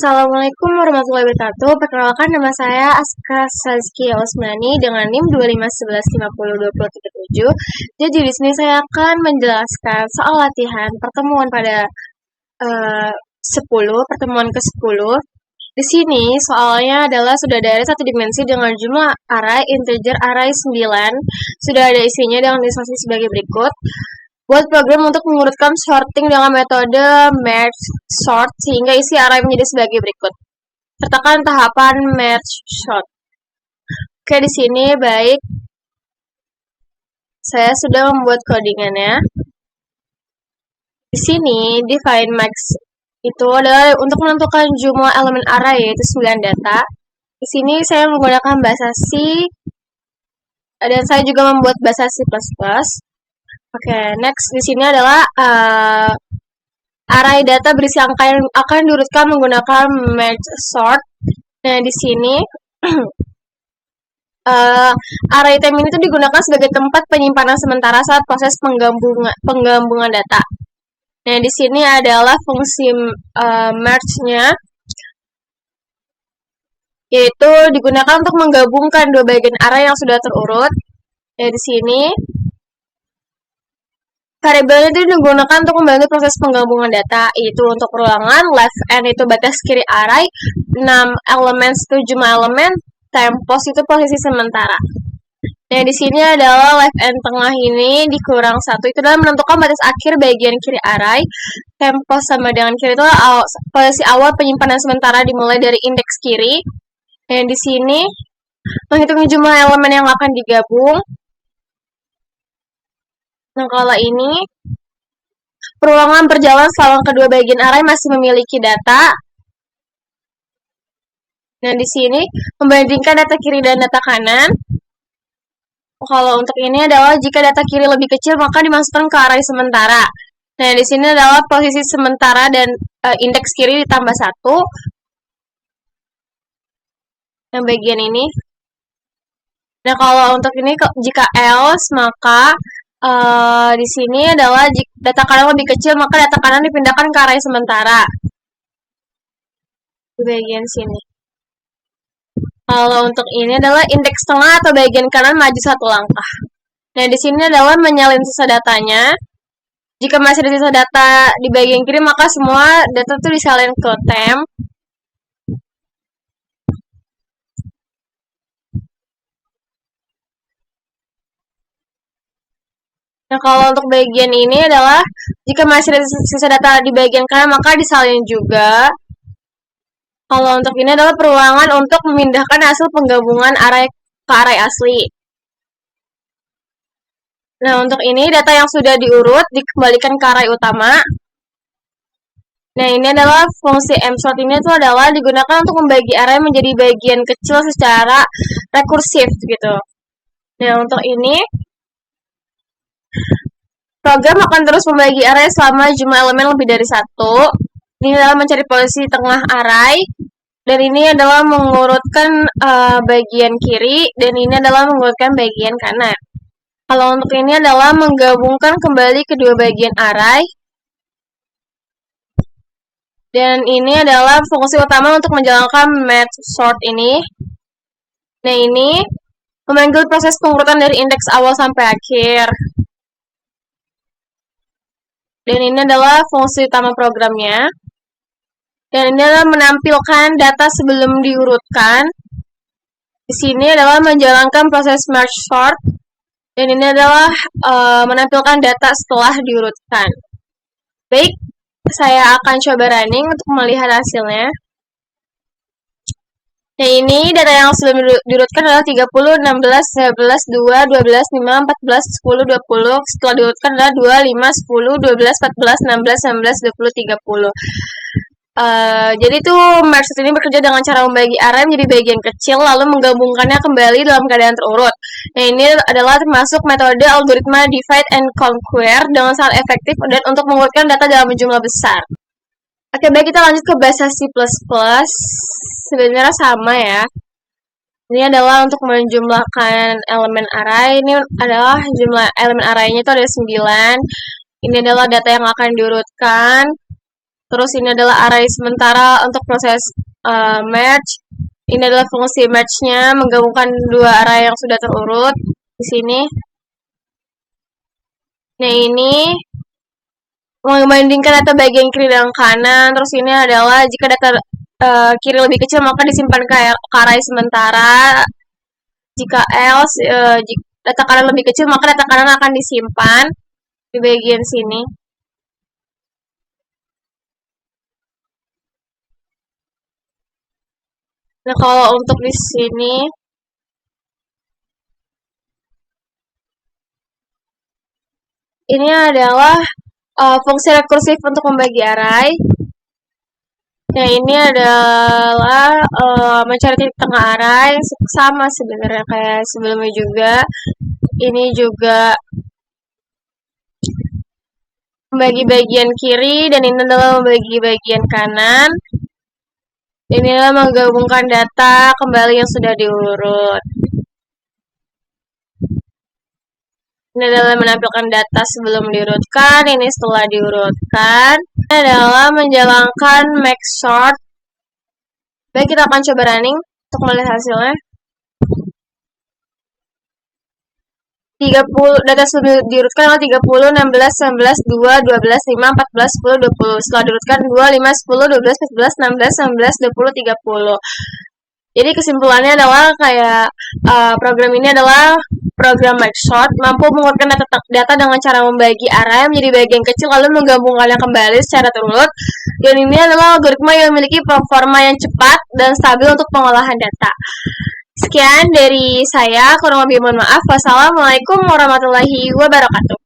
Assalamualaikum warahmatullahi wabarakatuh. Perkenalkan, nama saya Aska Sazkia Osmani dengan NIM 2511502037. Jadi di sini saya akan menjelaskan soal latihan pertemuan pada 10, pertemuan ke-10. Di sini soalnya adalah sudah ada satu dimensi dengan jumlah array integer array 9. Sudah ada isinya dengan instruksi sebagai berikut. Buat program untuk mengurutkan sorting dengan metode merge sort sehingga isi array menjadi sebagai berikut. Sertakan tahapan merge sort. Oke, di sini baik. Saya sudah membuat codingannya. Di sini define max itu adalah untuk menentukan jumlah elemen array yaitu 9 data. Di sini saya menggunakan bahasa C dan saya juga membuat bahasa C++. Oke, next di sini adalah array data berisi angka yang akan diurutkan menggunakan merge sort. Nah, di sini array item ini tuh digunakan sebagai tempat penyimpanan sementara saat proses penggabungan data. Nah, di sini adalah fungsi merge-nya, yaitu digunakan untuk menggabungkan dua bagian array yang sudah terurut. Nah, di sini variabelnya itu digunakan untuk membantu proses penggabungan data, yaitu untuk perulangan, left n itu batas kiri array, 6 elemen itu jumlah elemen, tempos itu posisi sementara. Nah, di sini adalah left n tengah ini dikurang 1 itu adalah menentukan batas akhir bagian kiri array, tempos sama dengan kiri itu posisi awal penyimpanan sementara dimulai dari indeks kiri. Nah, di sini menghitung jumlah elemen yang akan digabung. Nah, kalau ini perulangan berjalan selama kedua bagian array masih memiliki data. Nah, di sini membandingkan data kiri dan data kanan. Kalau untuk ini adalah jika data kiri lebih kecil maka dimasukkan ke array sementara. Nah, di sini adalah posisi sementara dan indeks kiri ditambah 1. Nah, bagian ini. Nah, kalau untuk ini jika else maka di sini adalah data kanan lebih kecil maka data kanan dipindahkan ke array sementara. Di bagian sini. Kalau untuk ini adalah indeks tengah atau bagian kanan maju 1 langkah. Nah, di sini adalah menyalin sisa datanya. Jika masih ada sisa data di bagian kiri maka semua data itu disalin ke temp. Nah, kalau untuk bagian ini adalah jika masih ada sisa data di bagian kanan maka disalin juga. Kalau untuk ini adalah perulangan untuk memindahkan hasil penggabungan array ke array asli. Nah, untuk ini data yang sudah diurut dikembalikan ke array utama. Nah, ini adalah fungsi msort ini itu adalah digunakan untuk membagi array menjadi bagian kecil secara rekursif gitu. Nah, untuk ini program akan terus membagi array selama jumlah elemen lebih dari 1. Ini adalah mencari posisi tengah array. Dan ini adalah mengurutkan bagian kiri. Dan ini adalah mengurutkan bagian kanan. Kalau untuk ini adalah menggabungkan kembali kedua bagian array. Dan ini adalah fungsi utama untuk menjalankan merge sort ini. Nah, ini memanggil proses pengurutan dari indeks awal sampai akhir. Dan ini adalah fungsi utama programnya. Dan ini adalah menampilkan data sebelum diurutkan. Di sini adalah menjalankan proses merge sort. Dan ini adalah menampilkan data setelah diurutkan. Baik, saya akan coba running untuk melihat hasilnya. Nah, ini data yang sudah diurutkan adalah 30, 16, 11, 2, 12, 5, 14, 10, 20. Setelah diurutkan adalah 2, 5, 10, 12, 14, 16, 19, 20, 30. Jadi tuh merge ini bekerja dengan cara membagi array menjadi bagian kecil lalu menggabungkannya kembali dalam keadaan terurut. Nah, ini adalah termasuk metode algoritma divide and conquer dengan sangat efektif dan untuk mengurutkan data dalam jumlah besar. Oke, baik, kita lanjut ke bahasa C++. Sebenarnya sama ya. Ini adalah untuk menjumlahkan elemen array. Ini adalah jumlah elemen arraynya itu ada 9. Ini adalah data yang akan diurutkan. Terus ini adalah array sementara untuk proses merge. Ini adalah fungsi merge-nya, menggabungkan dua array yang sudah terurut di sini. Nah, ini membandingkan data bagian kiri dan kanan. Terus ini adalah jika data kiri lebih kecil maka disimpan ke array sementara. Jika else jika data kanan lebih kecil maka data kanan akan disimpan di bagian sini. Nah, kalau untuk di sini ini adalah fungsi rekursif untuk membagi array. Nah, ini adalah mencari titik tengah array, sama sebenarnya kayak sebelumnya juga. Ini juga membagi bagian kiri dan ini adalah membagi bagian kanan. Ini adalah menggabungkan data kembali yang sudah diurut. Ini adalah menampilkan data sebelum diurutkan, ini setelah diurutkan. Ini adalah menjalankan make sort. Baik, kita akan coba running untuk melihat hasilnya. 30 data sebelum diurutkan adalah 30, 16, 19, 2, 12, 5, 14, 10, 20. Setelah diurutkan 2, 5, 10, 12, 14, 16, 19, 20, 30. Jadi kesimpulannya adalah kayak program ini adalah program make sort, mampu mengurutkan data dengan cara membagi array menjadi bagian kecil lalu menggabungkannya kembali secara terurut. Dan ini adalah algoritma yang memiliki performa yang cepat dan stabil untuk pengolahan data. Sekian dari saya, kurang lebih mohon maaf. Wassalamualaikum warahmatullahi wabarakatuh.